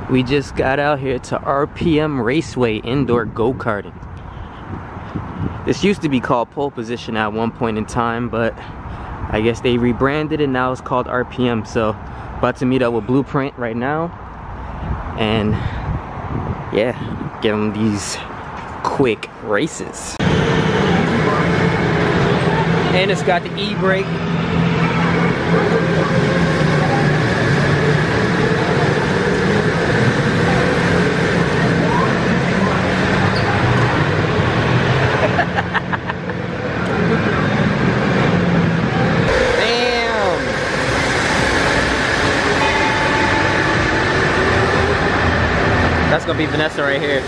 We just got out here to RPM Raceway Indoor Go-karting. This used to be called Pole Position at one point in time, but I guess they rebranded it, now it's called RPM. So about to meet up with Blueprint right now and yeah, give them these quick races. And it's got the e-brake. That's gonna be Vanessa right here.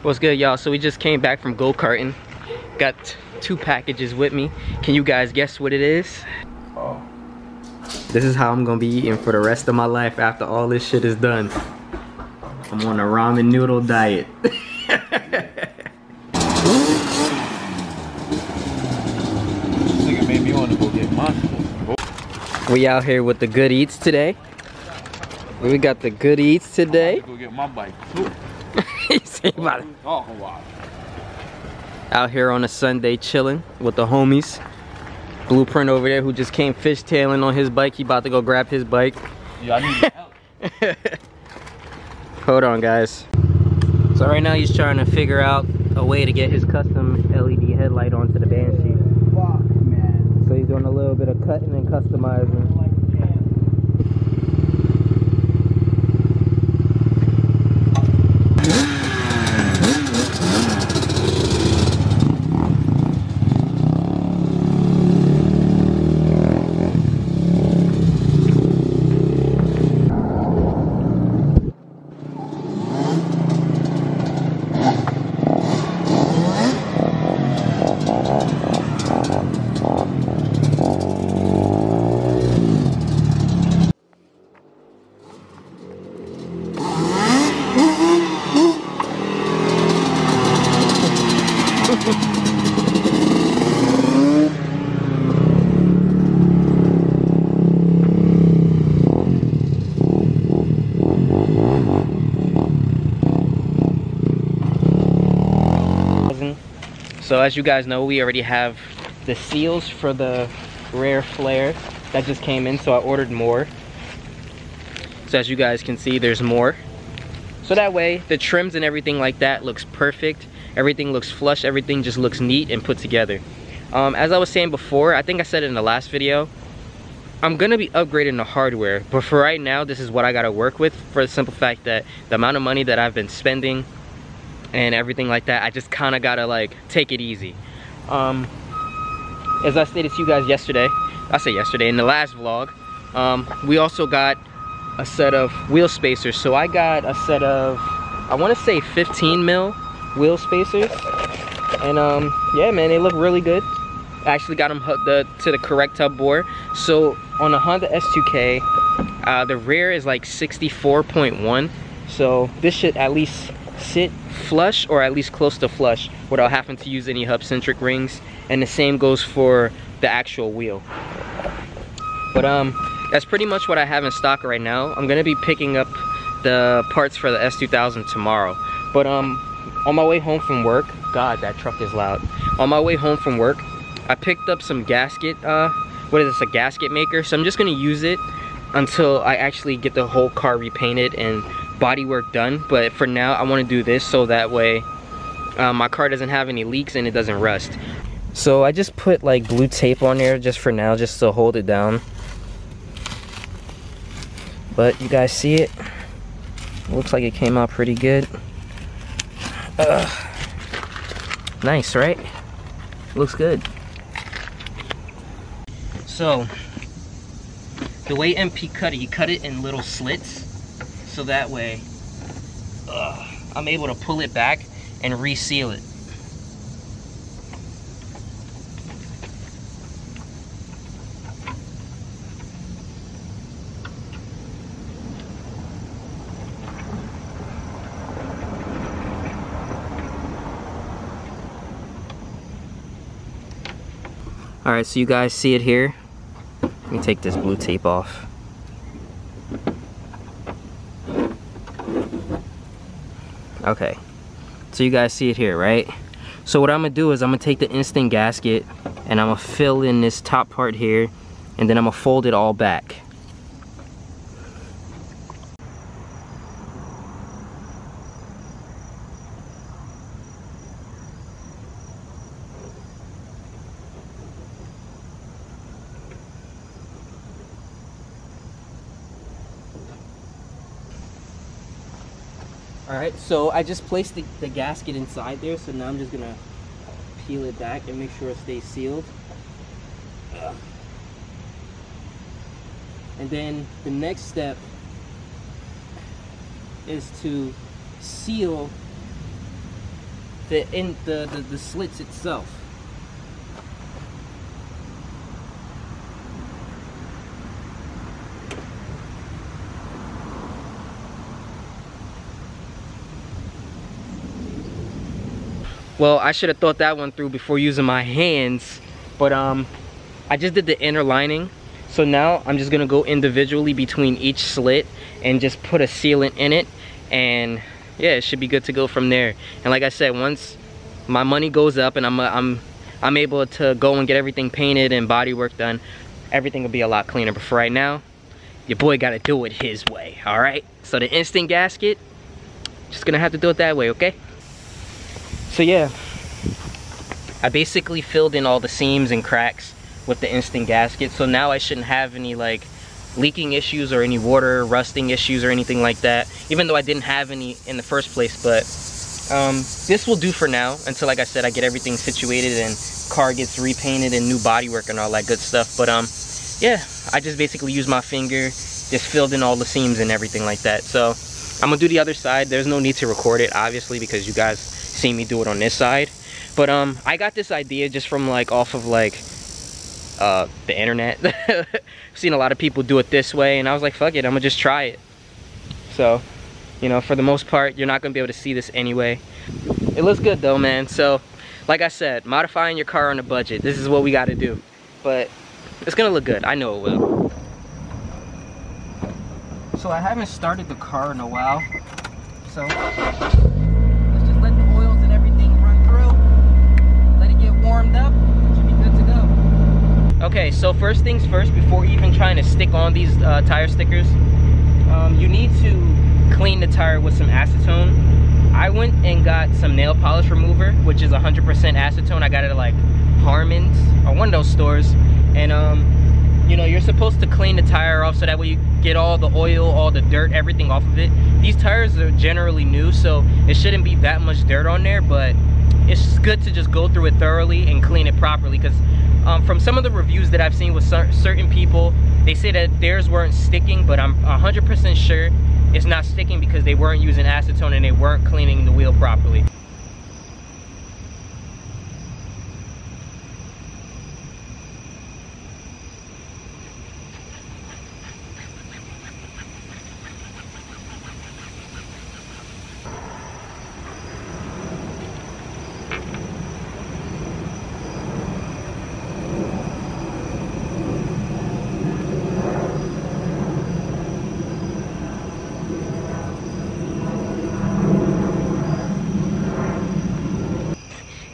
What's good, y'all? So we just came back from go-karting. Got 2 packages with me. Can you guys guess what it is? Oh. This is how I'm gonna be eating for the rest of my life after all this shit is done. I'm on a ramen noodle diet. This nigga made me want to go get monsters. We out here with the good eats today. We got the good eats today. Go get my bike too. You say about it. Out here on a Sunday chilling with the homies. Blueprint over there who just came fishtailing on his bike. He about to go grab his bike. Yeah, I need your help. Hold on, guys. So right now he's trying to figure out a way to get his custom LED headlight onto the Banshee. Fuck, man. So he's doing a little bit of cutting and customizing. So as you guys know, we already have the seals for the rear flare that just came in, so I ordered more. So as you guys can see, there's more. So that way, the trims and everything like that looks perfect. Everything looks flush, everything just looks neat and put together. As I was saying before, I think I said it in the last video, I'm gonna be upgrading the hardware, but for right now, this is what I gotta work with, for the simple fact that the amount of money that I've been spending and everything like that, I just kinda gotta like take it easy. As I stated to you guys yesterday, in the last vlog, we also got a set of wheel spacers. So I got a set of, I wanna say 15 mil wheel spacers. And yeah man, they look really good. I actually got them hooked to the correct tub bore. So on the Honda S2k, the rear is like 64.1. So this should at least sit flush, or at least close to flush, without having to use any hub centric rings. And the same goes for the actual wheel. But that's pretty much what I have in stock right now. I'm gonna be picking up the parts for the S2000 tomorrow. But on my way home from work, God, that truck is loud. On my way home from work, I picked up some gasket, what is this, a gasket maker? So I'm just gonna use it until I actually get the whole car repainted and bodywork done. But for now, I wanna do this so that way my car doesn't have any leaks and it doesn't rust. So I just put like blue tape on there just for now, just to hold it down. But you guys see it? Looks like it came out pretty good. Nice, right? Looks good. So, the way MP cut it, he cut it in little slits. So that way, I'm able to pull it back and reseal it. Alright, so you guys see it here. Let me take this blue tape off. Okay, so you guys see it here, right? So what I'm gonna do is I'm gonna take the instant gasket and I'm gonna fill in this top part here, and then I'm gonna fold it all back. Alright, so I just placed the gasket inside there, so now I'm just gonna peel it back and make sure it stays sealed. And then the next step is to seal the slits itself. Well, I should have thought that one through before using my hands, but I just did the inner lining. So now I'm just gonna go individually between each slit and just put a sealant in it, and yeah, it should be good to go from there. And like I said, once my money goes up and I'm able to go and get everything painted and body work done, everything will be a lot cleaner. But for right now, your boy gotta do it his way, all right? So the instant gasket, just gonna have to do it that way, okay? So yeah, I basically filled in all the seams and cracks with the instant gasket. So now I shouldn't have any like leaking issues or any water rusting issues or anything like that, even though I didn't have any in the first place. But this will do for now until, like I said, I get everything situated and car gets repainted and new bodywork and all that good stuff. But yeah, I just basically used my finger, just filled in all the seams and everything like that. So I'm gonna do the other side. There's no need to record it, obviously, because you guys see me do it on this side. But I got this idea just from like off of like the internet. I've seen a lot of people do it this way, and I was like, fuck it, I'm gonna just try it. So, you know, for the most part, you're not gonna be able to see this anyway. It looks good though, man. So like I said, modifying your car on a budget, this is what we got to do. But it's gonna look good, I know it will. So I haven't started the car in a while, so let's just let the oils and everything run through. Like warmed up, should be good to go. Okay, so first things first, before even trying to stick on these tire stickers, you need to clean the tire with some acetone. I went and got some nail polish remover, which is 100% acetone. I got it at like Harmon's or one of those stores. And you know, you're supposed to clean the tire off so that way you get all the oil, all the dirt, everything off of it. These tires are generally new, so it shouldn't be that much dirt on there, but it's good to just go through it thoroughly and clean it properly, because from some of the reviews that I've seen with certain people, they say that theirs weren't sticking, but I'm 100% sure it's not sticking because they weren't using acetone and they weren't cleaning the wheel properly.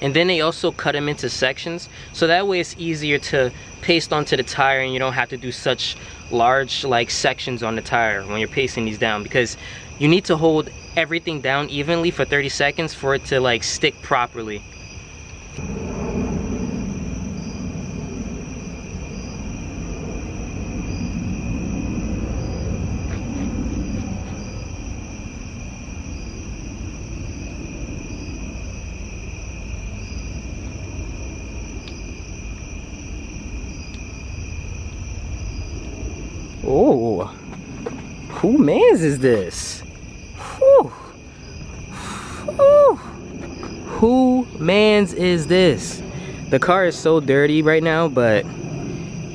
And then they also cut them into sections, so that way it's easier to paste onto the tire and you don't have to do such large like sections on the tire when you're pasting these down, because you need to hold everything down evenly for 30 seconds for it to like stick properly. Oh, who mans is this? Whew. Whew. Who mans is this? The car is so dirty right now, but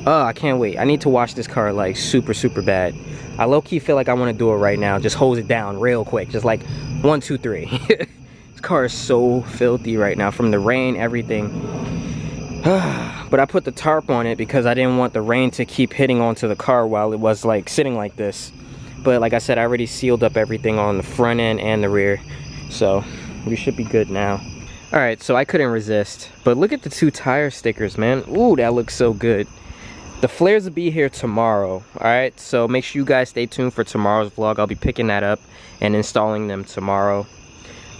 I can't wait. I need to wash this car like super bad. I low-key feel like I want to do it right now. Just hose it down real quick. Just like 1, 2, 3. This car is so filthy right now from the rain, everything. But I put the tarp on it because I didn't want the rain to keep hitting onto the car while it was like sitting like this. But like I said, I already sealed up everything on the front end and the rear, so we should be good now. All right, so I couldn't resist, but look at the 2 tire stickers, man. Ooh, that looks so good. The flares will be here tomorrow. All right, so make sure you guys stay tuned for tomorrow's vlog. I'll be picking that up and installing them tomorrow.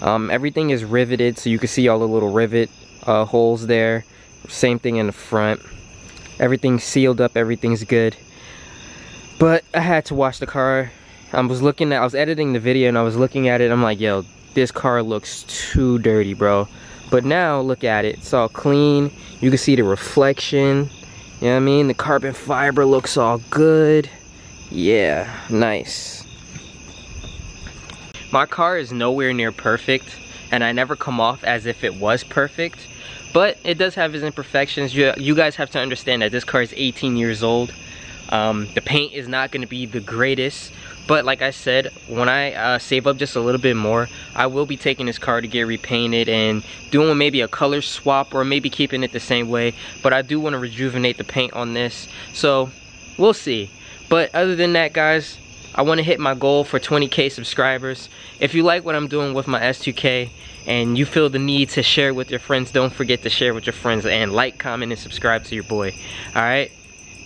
Everything is riveted, so you can see all the little rivet holes there. Same thing in the front. Everything's sealed up, everything's good. But I had to wash the car. I was editing the video and I was looking at it. I'm like, yo, this car looks too dirty, bro. But now look at it. It's all clean. You can see the reflection. You know what I mean? The carbon fiber looks all good. Yeah, nice. My car is nowhere near perfect, and I never come off as if it was perfect. But it does have its imperfections. You guys have to understand that this car is 18 years old. The paint is not going to be the greatest. But like I said, when I save up just a little bit more, I will be taking this car to get repainted and doing maybe a color swap, or maybe keeping it the same way. But I do want to rejuvenate the paint on this. So we'll see. But other than that, guys, I want to hit my goal for 20K subscribers. If you like what I'm doing with my S2K, and you feel the need to share it with your friends, don't forget to share with your friends and like, comment, and subscribe to your boy. Alright?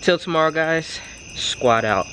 Till tomorrow, guys. Squad out.